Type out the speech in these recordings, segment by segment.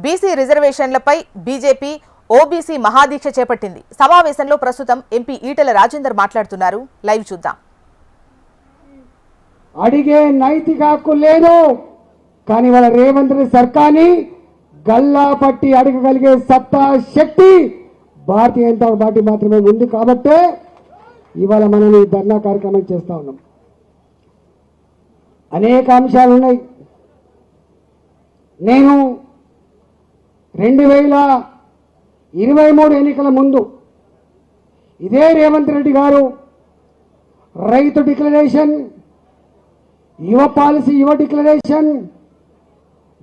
BC రిజర్వేషన్లపై BJP OBC మహాదీక్ష చేపట్టింది. సమావేశంలో ప్రస్తుతం ఎంపీ ఈటెల రాజేందర్ మాట్లాడుతున్నారు. లైవ్ చూద్దాం. అడిగే నైతిక హక్కు లేదు, కానీ వాళ్ళ రేవంత్ రెడ్డి సర్కార్ని గల్లా పట్టి అడగగలిగే సత్తా శక్తి భారతీయ జనతా పార్టీ మాత్రమే ఉంది. కాబట్టి ఇవాళ మనం ఈ ధర్నా కార్యక్రమం చేస్తా ఉన్నాం. అనేక అంశాలు ఉన్నాయి. నేను 2023 ఎన్నికల ముందు ఇదే రేవంత్ రెడ్డి గారు రైతు డిక్లరేషన్, యువ పాలసీ, యువ డిక్లరేషన్,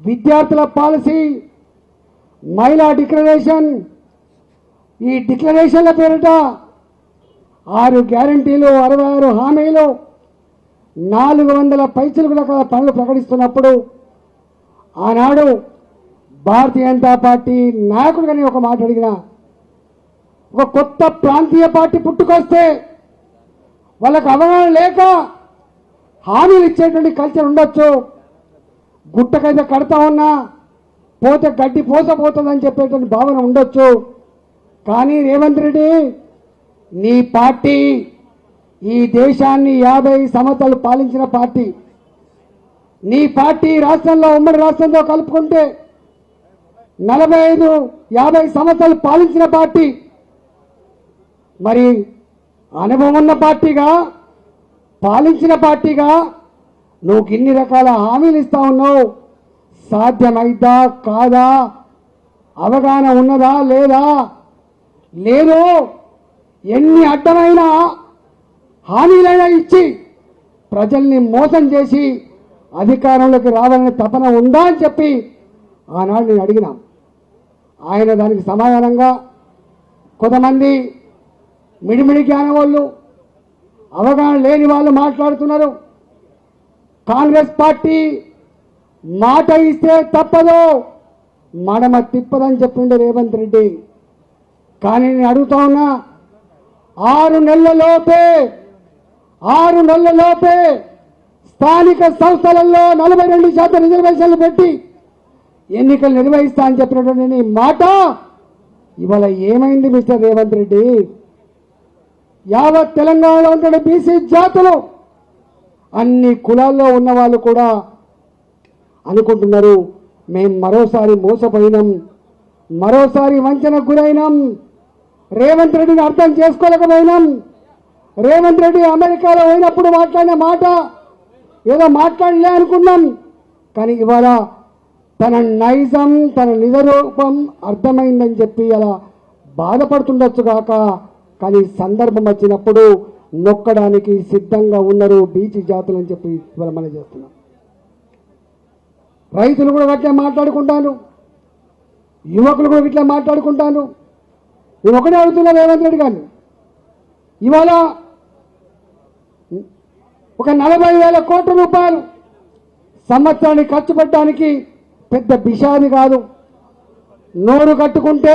విద్యార్థుల పాలసీ, మహిళా డిక్లరేషన్, ఈ డిక్లరేషన్ల పేరిట 6 గ్యారంటీలు, 66 హామీలు, 400 పైచలకు రకాల పనులు ప్రకటిస్తున్నప్పుడు ఆనాడు భారతీయ జనతా పార్టీ నాయకుడిగానే ఒక మాట అడిగిన, ఒక కొత్త ప్రాంతీయ పార్టీ పుట్టుకొస్తే వాళ్ళకు అవగాహన లేక హామీలు ఇచ్చేటువంటి కల్చర్ ఉండొచ్చు, గుట్టకైతే కడతా ఉన్నా పోతే గడ్డి పోసపోతుందని చెప్పేటువంటి భావన ఉండొచ్చు. కానీ రేవంత్ రెడ్డి, నీ పార్టీ ఈ దేశాన్ని 50 సంవత్సరాలు పాలించిన పార్టీ. నీ పార్టీ రాష్ట్రంలో, ఉమ్మడి రాష్ట్రంలో కలుపుకుంటే 45-50 సంవత్సరాలు పాలించిన పార్టీ. మరి అనుభవం ఉన్న పార్టీగా, పాలించిన పార్టీగా నువ్వు ఇన్ని రకాల హామీలు ఇస్తా ఉన్నావు. సాధ్యమైద్దా కాదా? అవగాహన ఉన్నదా లేదా? లేదు. ఎన్ని అడ్డమైన హామీలైనా ఇచ్చి ప్రజల్ని మోసం చేసి అధికారంలోకి రావాలని తపన ఉందా అని చెప్పి ఆనాడు నేను అడిగినా. ఆయన దానికి సమాధానంగా కొంతమంది మిడిమిడి జ్ఞానం వాళ్ళు, అవగాహన లేని వాళ్ళు మాట్లాడుతున్నారు. కాంగ్రెస్ పార్టీ మాట ఇస్తే తప్పదు, మడమ తిప్పదని చెప్పిండే రేవంత్ రెడ్డి. కానీ నేను అడుగుతా ఉన్నా, 6 నెలల లోపే స్థానిక సంస్థలలో 42% రిజర్వేషన్లు పెట్టి ఎన్నికలు నిర్వహిస్తా అని చెప్పినటువంటి మాట ఇవాళ ఏమైంది మిస్టర్ రేవంత్ రెడ్డి? యావత్ తెలంగాణలో ఉంటున్న బీసీ జాతులు, అన్ని కులాల్లో ఉన్న వాళ్ళు కూడా అనుకుంటున్నారు మేము మరోసారి మోసపోయినాం, మరోసారి వంచనకు గురైనాం, రేవంత్ రెడ్డిని అర్థం చేసుకోలేకపోయినాం. రేవంత్ రెడ్డి అమెరికాలో పోయినప్పుడు మాట్లాడిన మాట ఏదో మాట్లాడలే అనుకున్నాం, కానీ ఇవాళ తన నైజం, తన నిజరూపం అర్థమైందని చెప్పి అలా బాధపడుతుండొచ్చు కాక, కానీ సందర్భం వచ్చినప్పుడు నొక్కడానికి సిద్ధంగా ఉన్నారు బీసీ జాతులు అని చెప్పి ఇవాళ మనం చేస్తున్నాం. రైతులు కూడా అట్లా మాట్లాడుకుంటాను, యువకులు కూడా ఇట్లా మాట్లాడుకుంటాను. నేను ఒకటే అడుగుతున్నా రేవంత్ రెడ్డి గారిని, ఇవాళ ఒక 40,000 కోట్ల రూపాయలు సంవత్సరానికి ఖర్చు పెట్టడానికి పెద్ద బిషాది కాదు. నోరు కట్టుకుంటే,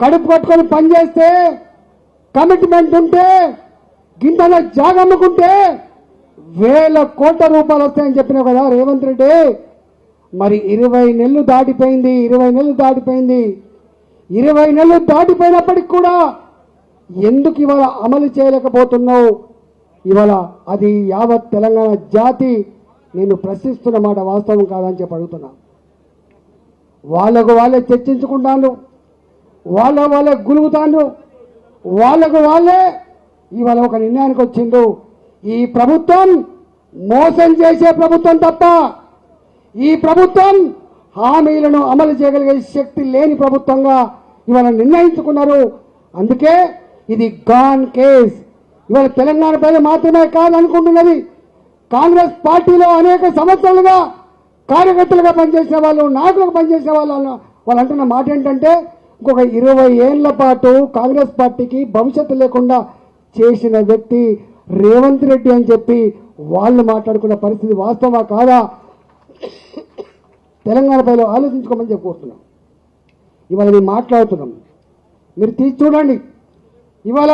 కడుపు కట్టుకొని పనిచేస్తే, కమిట్మెంట్ ఉంటే, గింటల జాగమ్ముకుంటే 1,000 కోట్ల రూపాయలు వస్తాయని చెప్పినా కదా రేవంత్ రెడ్డి. మరి 20 నెలలు దాటిపోయింది. 20 నెలలు దాటిపోయినప్పటికి కూడా ఎందుకు ఇవాళ అమలు చేయలేకపోతున్నావు? ఇవాళ అది యావత్ తెలంగాణ జాతి నేను ప్రశ్నిస్తున్న మాట వాస్తవం కాదని చెప్పి అడుగుతున్నా. వాళ్ళకు వాళ్ళే చర్చించుకుంటాను, వాళ్ళే గులుగుతాను, వాళ్ళకు వాళ్ళే ఇవాళ ఒక నిర్ణయానికి వచ్చిండు. ఈ ప్రభుత్వం మోసం చేసే ప్రభుత్వం తప్ప ఈ ప్రభుత్వం హామీలను అమలు చేయగలిగే శక్తి లేని ప్రభుత్వంగా ఇవాళ నిర్ణయించుకున్నారు. అందుకే ఇది గాన్ కేస్. ఇవాళ తెలంగాణ ప్రజలు మాత్రమే కాదనుకుంటున్నది, కాంగ్రెస్ పార్టీలో అనేక సంవత్సరాలుగా కార్యకర్తలుగా పనిచేసిన వాళ్ళు, నాయకులుగా పనిచేసిన వాళ్ళు అంటున్న మాట ఏంటంటే, ఇంకొక 20 ఏళ్ల పాటు కాంగ్రెస్ పార్టీకి భవిష్యత్తు లేకుండా చేసిన వ్యక్తి రేవంత్ రెడ్డి అని చెప్పి వాళ్ళు మాట్లాడుకున్న పరిస్థితి వాస్తవా కాదా? తెలంగాణ ప్రజలు ఆలోచించుకోమని చెప్పి కోరుతున్నాం. ఇవాళ మేము మాట్లాడుతున్నాం, మీరు తీసి చూడండి. ఇవాళ